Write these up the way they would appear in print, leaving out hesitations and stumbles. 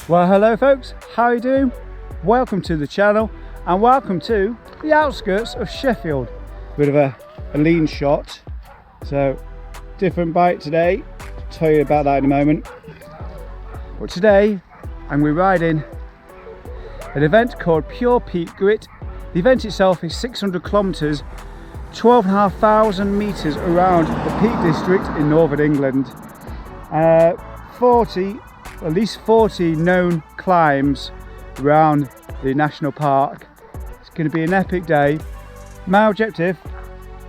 Well, hello folks, how are you doing? Welcome to the channel and welcome to the outskirts of Sheffield. Bit of a lean shot, so different bike today. I'll tell you about that in a moment. But today I'm going to be riding an event called Pure Peak Grit. The event itself is 600 kilometres, 12,500 metres around the Peak District in northern England. At least 40 known climbs around the national park. It's going to be an epic day. My objective,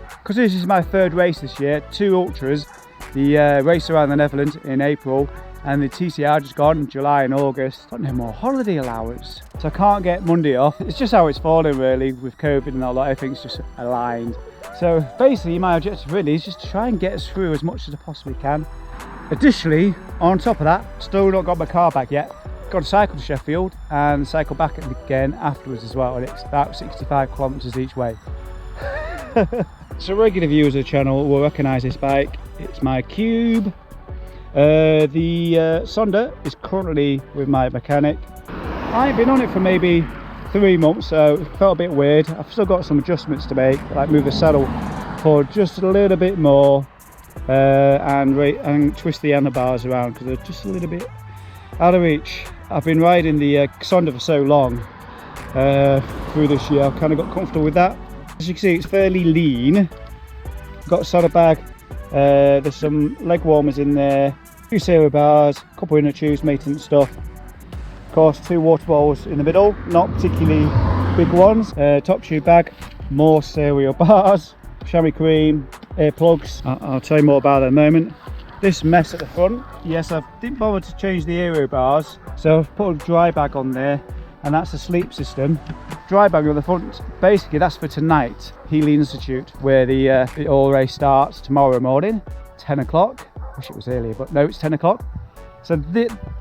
because this is my third race this year, 2 ultras, the race around the Netherlands in April and the TCR just gone in July and August. Got no more holiday allowance, so I can't get Monday off. It's just how it's falling really with COVID and all that, everything's just aligned. So basically my objective really is just to try and get us through as much as I possibly can. Additionally, on top of that, still not got my car back yet. Got to cycle to Sheffield and cycle back again afterwards as well, and it's about 65 kilometres each way. So regular viewers of the channel will recognise this bike. It's my Cube. The Sonder is currently with my mechanic. I've been on it for maybe 3 months, so it felt a bit weird. I've still got some adjustments to make, like move the saddle forward just a little bit more. And twist the handlebars around because they're just a little bit out of reach. I've been riding the Sonder for so long through this year, I've kind of got comfortable with that. As you can see, it's fairly lean. Got a saddle bag, there's some leg warmers in there, 2 sailor bars, a couple of inner tubes, maintenance stuff. Of course, 2 water bowls in the middle, not particularly big ones. Top tube bag, more cereal bars, chamois cream, earplugs. I'll tell you more about that in a moment. This mess at the front, yes, I didn't bother to change the aero bars, so I've put a dry bag on there, and that's the sleep system. Dry bag on the front, basically that's for tonight, Healy Institute, where the all race starts tomorrow morning, 10 o'clock. Wish it was earlier, but no, it's 10 o'clock. So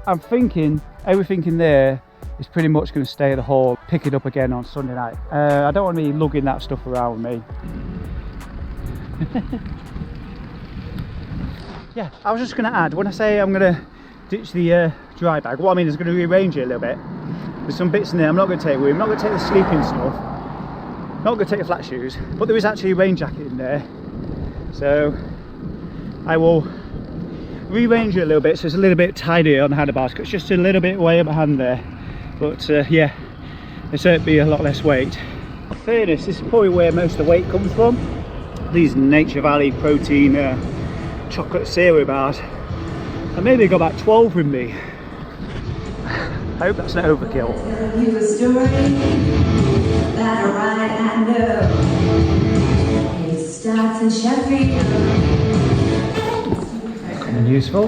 I'm thinking everything in there is pretty much going to stay at the hall, pick it up again on Sunday night. I don't want to be lugging that stuff around with me. Yeah, I was just going to add, when I say I'm going to ditch the dry bag, what I mean is going to rearrange it a little bit. There's some bits in there I'm not going to take with me. I'm not going to take the sleeping stuff, not going to take the flat shoes, but there is actually a rain jacket in there, so I will rearrange it a little bit so it's a little bit tidier on the handlebars, because it's just a little bit way behind there, but yeah, there's certainly be a lot less weight. In fairness, this is probably where most of the weight comes from. These Nature Valley protein chocolate cereal bars, and maybe I got about 12 with me. I hope that's not overkill. You a story that I know. It starts in Sheffield. Coming useful.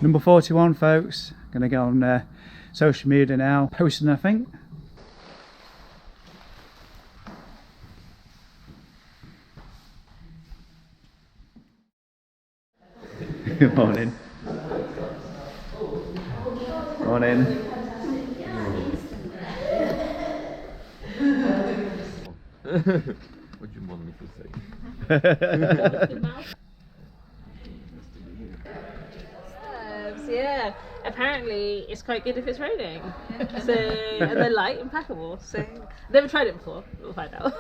Number 41, folks. Gonna go on social media now, posting, I think. Good morning. Morning. What do you want me to say? Yeah, apparently it's quite good if it's raining. So, and they're light and packable. So, never tried it before. We'll find out.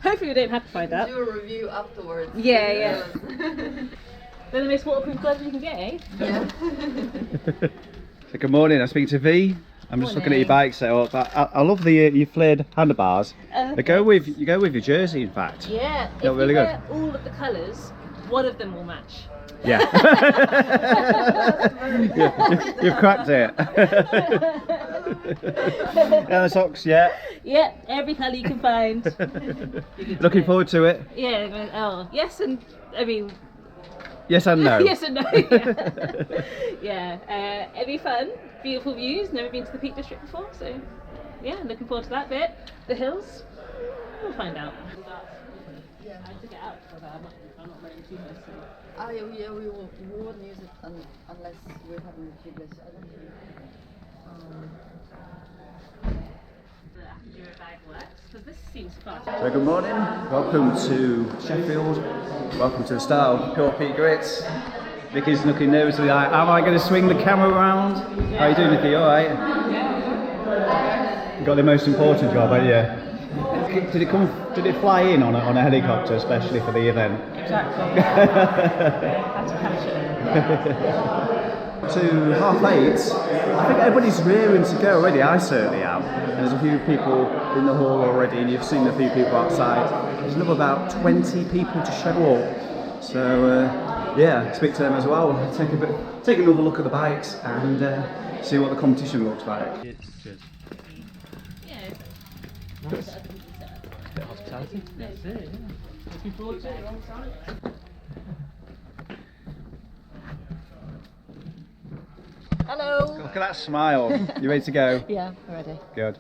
Hopefully, we don't have to find out. Do a review afterwards. Yeah, yeah. They're the most waterproof gloves you can get, eh? Yeah. So good morning. I'm speaking to V. I'm just looking at your bike setup. I love the your flared handlebars. They go with you go with your jersey, in fact. Yeah. They're if really you good. wear all of the colours, one of them will match. Yeah. You've cracked it. And the socks, yeah. Yeah, every colour you can find. Looking forward to it. Yeah. Oh, yes, and I mean. Yes and no. Yes and no. Yeah. Yeah. It'll be fun. Beautiful views. Never been to the Peak District before, so yeah, looking forward to that bit. The hills. We'll find out. Yeah. I took it out for that. I'm not wearing too much. So. Oh yeah, we wouldn't use it unless we're having a tubeless. I don't think. The Accurate bag works. because this seems fun. So good morning, welcome to Sheffield, welcome to the style of Pure Peak Grits. Vicky's looking nervously like, am I going to swing the camera around? How are you doing, Vicky, alright? You got the most important job, haven't you? Did it fly in on a helicopter, especially for the event? Exactly. Had to catch it. To 8:30, I think everybody's rearing to go already, I certainly am. And there's a few people in the hall already, and you've seen a few people outside. There's another about 20 people to show up. So yeah, speak to them as well. Take another look at the bikes and see what the competition looks like. Cheers. Yeah. Nice. Bit of hospitality. That's it, yeah. Looking forward to it, long time. Hello. Look at that smile. You ready to go? Yeah, we're ready. Good.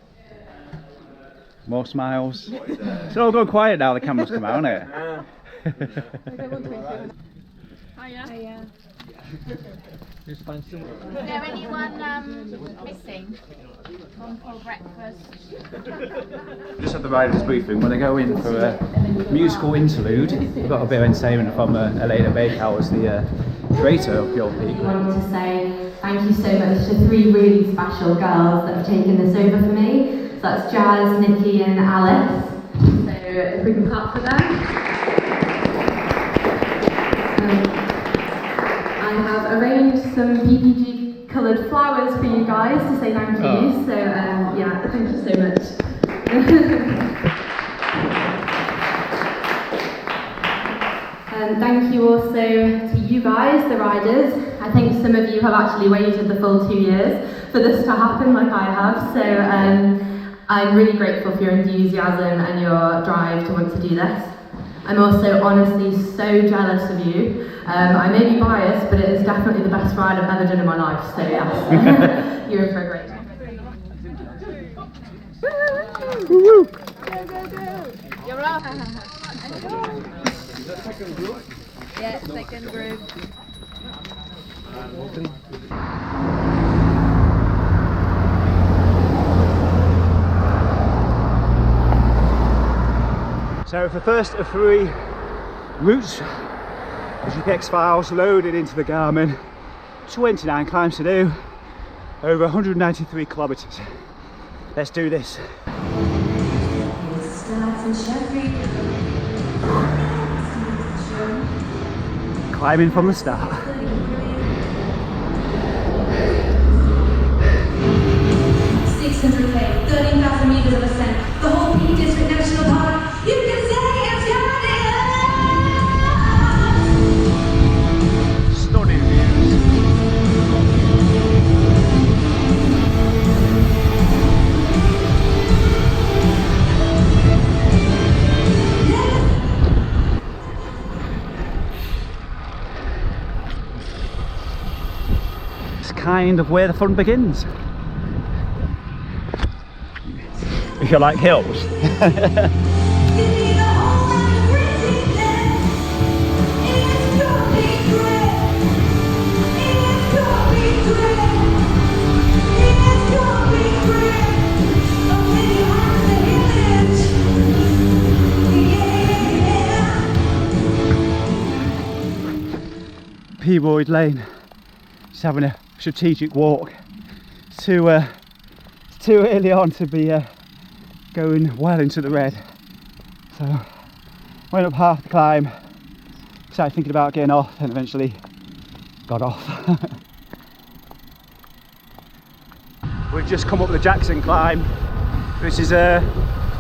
More smiles. It's all gone quiet now, the camera's come out, hasn't it? Hiya. Just find some. Is there anyone missing? Gone for breakfast? Just at the riders' briefing, when they go in for a musical interlude, we've got a bit of entertainment from Elena Bakehouse, the creator of Pure Peak. I wanted to say thank you so much to 3 really special girls that have taken this over for me. So that's Jazz, Nikki and Alice. So if we can clap for them. I have arranged some PPG coloured flowers for you guys to say thank you. Oh. So yeah, thank you so much. Thank you also to you guys, the riders. I think some of you have actually waited the full 2 years for this to happen like I have. So I'm really grateful for your enthusiasm and your drive to want to do this. I'm also honestly so jealous of you. I may be biased, but it is definitely the best ride I've ever done in my life, so yes, you're in for a great time. Woo! You're off. Is that second group? Yeah, second group. So for the first of 3 routes, the GPX files loaded into the Garmin, 29 climbs to do, over 193 kilometres. Let's do this. Climbing from the start. .600 13,000 meters of ascent, the whole Peak District National Park. You can say it's Stunning views. It's kind of where the fun begins. If you like hills. Peaboyd Lane, just having a strategic walk. Too early on to be going well into the red. So went up half the climb, started thinking about getting off, and eventually got off. We've just come up the Jackson climb, which is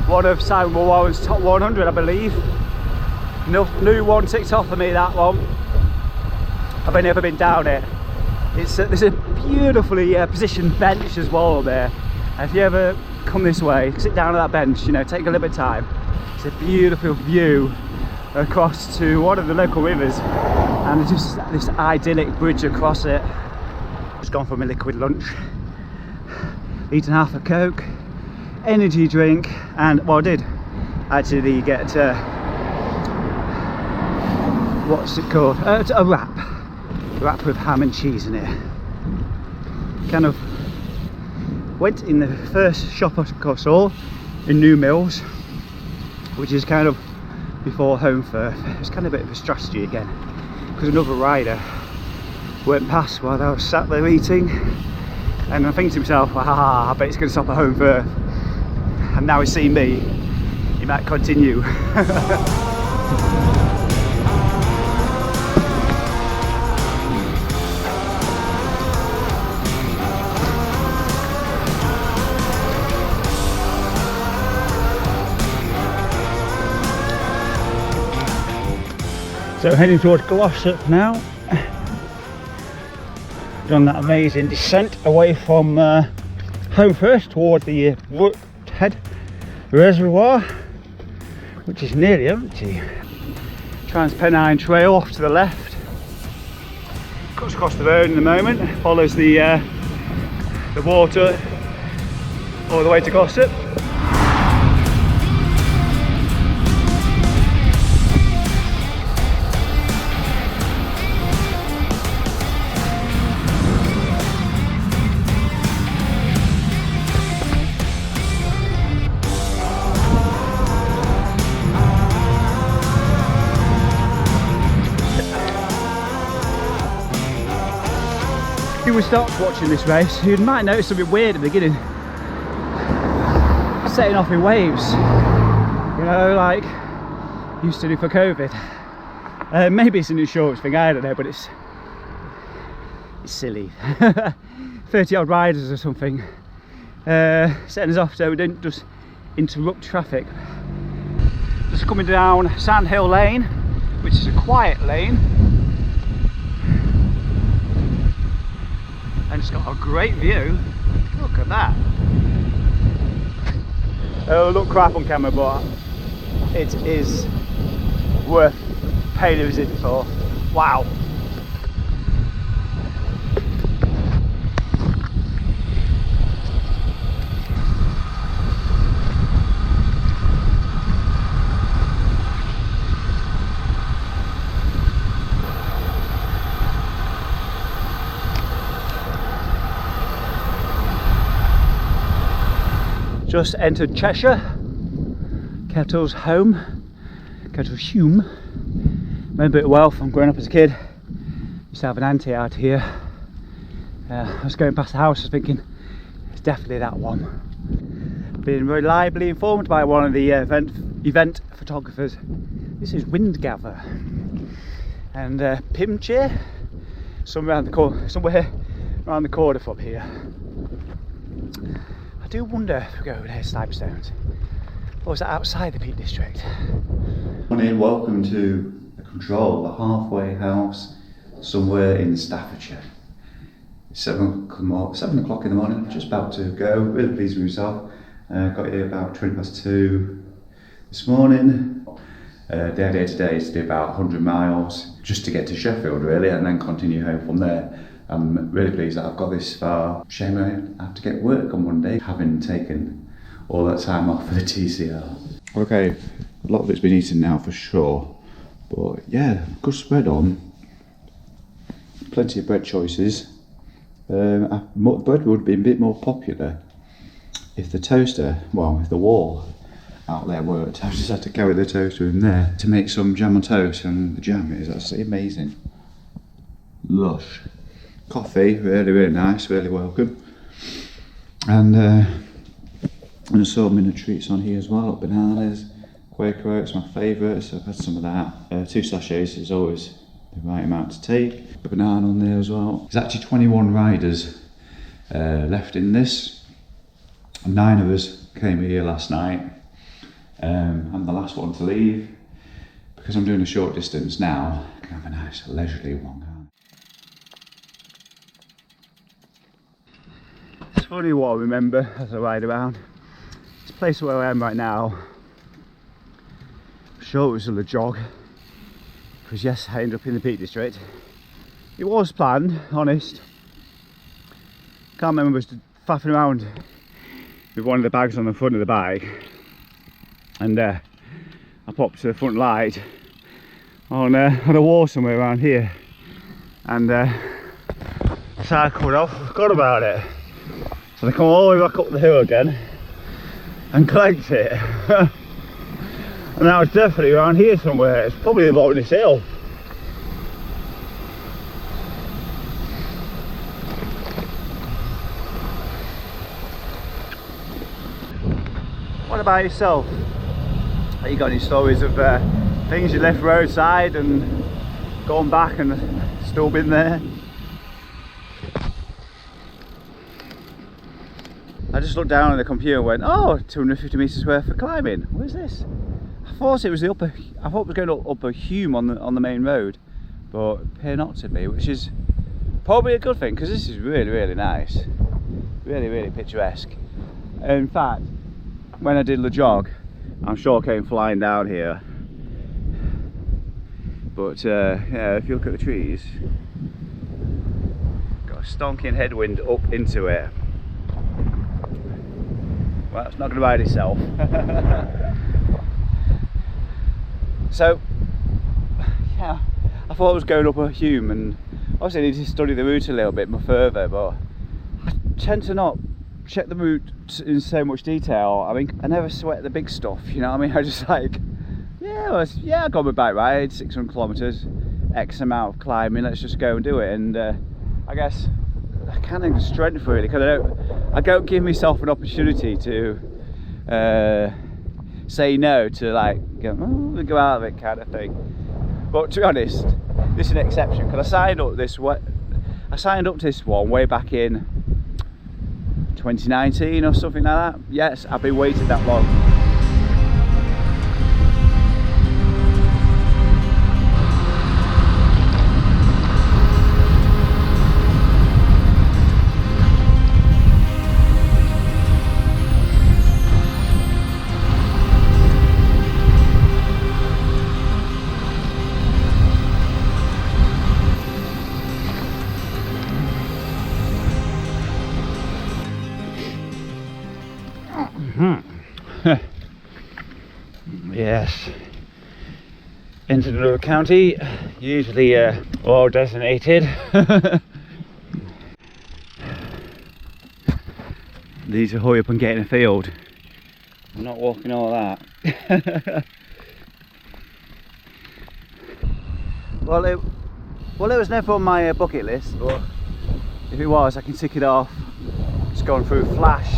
one of Simon Warren's top 100, I believe. New one ticked off for me, that one. I've never been down it. There's a beautifully positioned bench as well up there. And if you ever come this way, sit down on that bench, you know, take a little bit of time. It's a beautiful view across to one of the local rivers, and there's just this idyllic bridge across it. Just gone for my liquid lunch, eaten half a Coke, energy drink, and well, I did actually get what's it called? A wrap with ham and cheese in it. Kind of went in the first shop I saw in New Mills, which is kind of before home firth. It's kind of a bit of a strategy again, because another rider went past while I was sat there eating, and I'm thinking to myself, ah, I bet he's going to stop at home firth, and now he's seen me, he might continue. So heading towards Glossop now. Done that amazing descent away from home first toward the Head Reservoir, which is nearly empty. Transpennine Trail off to the left. Cuts across the road in a moment, follows the water all the way to Glossop. If you were stopped watching this race, you might notice something weird at the beginning. Setting off in waves, you know, like used to do for COVID. Maybe it's an insurance thing, I don't know, but it's silly. 30 odd riders or something setting us off so we didn't just interrupt traffic. Just coming down Sandhill Lane, which is a quiet lane. And it's got a great view. Look at that. It'll look crap on camera, but it is worth paying a visit for. Wow. Just entered Cheshire, Kettle's home, Kettle's home. Remember it well from growing up as a kid. Used to have an auntie out here. I was going past the house, I was thinking, it's definitely that one. Being reliably informed by one of the event photographers. This is Windgather and Pimche, somewhere around the corner from here. I do wonder if we go over there, Snipestones, or is that outside the Peak District? Morning, welcome to the Control, the halfway house somewhere in Staffordshire. It's 7 o'clock in the morning, just about to go, really pleased with myself. Got here about 2:20 this morning. The idea today is to do about 100 miles just to get to Sheffield really, and then continue home from there. I'm really pleased that I've got this far. Shame I have to get work on Monday, having taken all that time off for the TCR. Okay, a lot of it's been eaten now for sure, but yeah, good spread on. Plenty of bread choices. The bread would be a bit more popular if the toaster, well, if the wall out there worked. I just had to carry the toaster in there to make some jam on toast, and the jam is absolutely amazing. Lush. Coffee, really, really nice, really welcome. And assortment of treats on here as well, bananas, Quaker Oats, my favourites. I've had some of that. 2 sachets is always the right amount to take. A banana on there as well. There's actually 21 riders left in this. 9 of us came here last night. I'm the last one to leave. Because I'm doing a short distance now, I can have a nice leisurely one. It's funny what I remember as I ride around. This place where I am right now, I'm sure it was a jog, because yes, I ended up in the Peak District. It was planned, honest. Can't remember, I was faffing around with one of the bags on the front of the bike, and I popped to the front light on a wall somewhere around here, and cycled off, forgot about it. So they come all the way back up the hill again and collect it. And And that was definitely around here somewhere. It's probably the bottom of this hill. What about yourself? Have you got any stories of things you left roadside and gone back and still been there? I just looked down on the computer and went, oh, 250 metres worth of climbing. What is this? I thought it was the upper. I thought it was going up a Hume on the main road, but it appeared not to be, which is probably a good thing because this is really nice, really picturesque. In fact, when I did the jog, I'm sure I came flying down here. But yeah, if you look at the trees, got a stonking headwind up into it. Well, it's not going to ride itself. So, yeah, I thought I was going up a Hume, and obviously I need to study the route a little bit more further, but I tend to not check the route in so much detail. I mean, I never sweat the big stuff, you know what I mean? I just like, I got my bike ride, 600 kilometres, X amount of climbing, let's just go and do it. And I guess I kind of strength really, because I don't give myself an opportunity to say no to like go out of it kind of thing. But to be honest, this is an exception because I signed up to this one way back in 2019 or something like that. Yes, I've been waiting that long. Yes, into another county, usually well designated. Need to hurry up and get in the field. I'm not walking all that. Well, it was never on my bucket list, but if it was, I can tick it off. It's gone through Flash,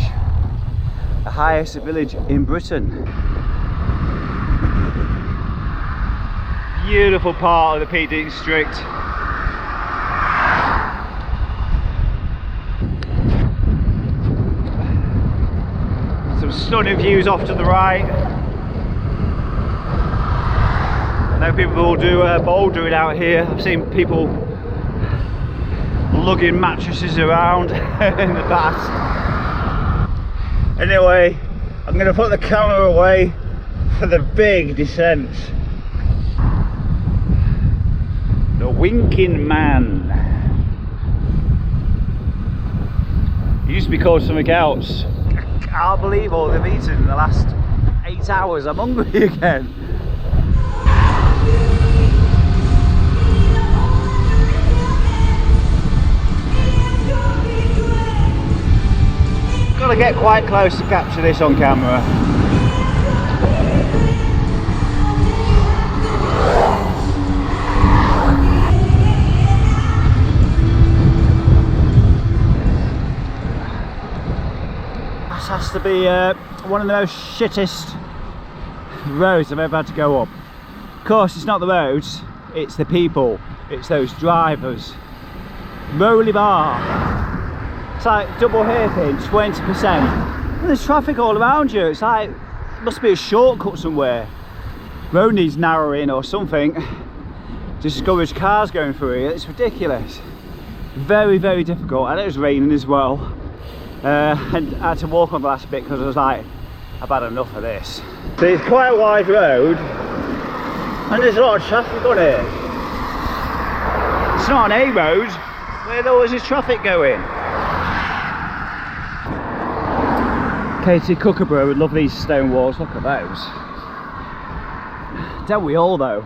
the highest village in Britain. Beautiful part of the Peak District. Some stunning views off to the right. I know people will do bouldering out here. I've seen people lugging mattresses around in the past. Anyway, I'm going to put the camera away for the big descent. The Winking Man. It used to be called something else. I can't believe all they've eaten in the last 8 hours. I'm hungry again. Gotta get quite close to capture this on camera. This has to be one of the most shittest roads I've ever had to go up. Of course, it's not the roads, it's the people, it's those drivers. Rolly bar. It's like double hairpin, 20%. And there's traffic all around you. It's like, it must be a shortcut somewhere. Road needs narrowing or something. Discourage cars going through it. It's ridiculous. Very difficult. And it was raining as well. And I had to walk on the last bit because I was like, I've had enough of this. So it's quite a wide road. And there's a lot of traffic on it. It's not an A road. Where there always is traffic going. Katie Kookaburra would love these stone walls, look at those. Don't we all though?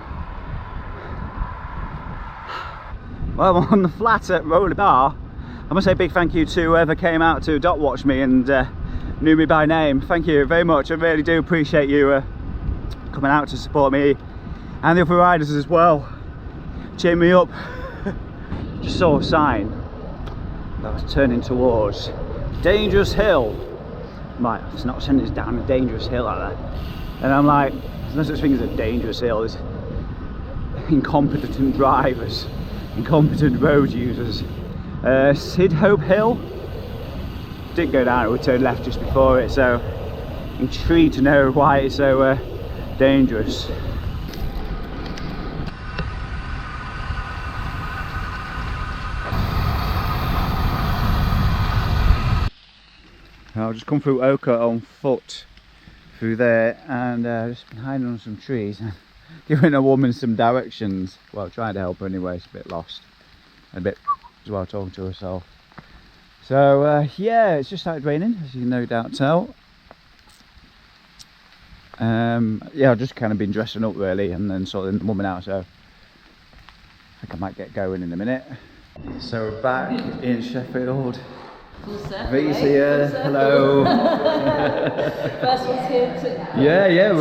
Well, I'm on the flat at Roller Bar. I must say a big thank you to whoever came out to dot watch me and knew me by name. Thank you very much, I really do appreciate you coming out to support me, and the other riders as well, cheering me up. Just saw a sign that was turning towards dangerous hill. I'm like, it's not sending us down a dangerous hill like that. And I'm like, there's no such thing as a dangerous hill. There's incompetent drivers, incompetent road users. Sid Hope Hill. Didn't go down it, we turned left just before it, so intrigued to know why it's so dangerous. I've just come through Oka on foot through there, and just been hiding on some trees, giving a woman some directions. Well, trying to help her anyway. She's a bit lost, and a bit as well, talking to herself. So yeah, it's just started raining, as you can no doubt tell. Yeah, I've just kind of been dressing up really, and then sorting the woman out, so I think I might get going in a minute. So we're back in Sheffield. V's here, hello. First one's here too. Yeah,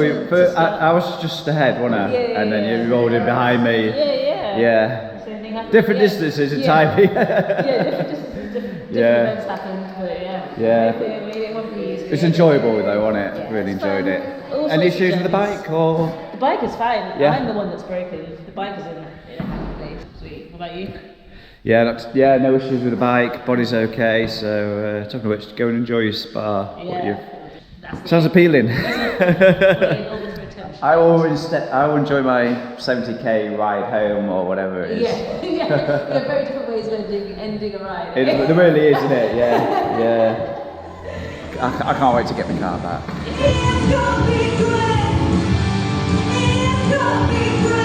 I was just ahead, wasn't I? Yeah, and then you rolled in behind me. Yeah. Different distances entirely. Different events happened, but It's enjoyable though, wasn't it? Yeah, really enjoyed it. Any issues with the bike or? The bike is fine. Yeah. I'm the one that's broken. The bike is in a happy place. Sweet. What about you? Yeah, no issues with the bike. Body's okay. So talking about which, go and enjoy your spa. Sounds appealing. I will enjoy my 70k ride home or whatever it is. Yeah. There are very different ways of ending a ride. There really is, isn't it? Yeah. I can't wait to get my car back. It's gonna be great. It's gonna be great.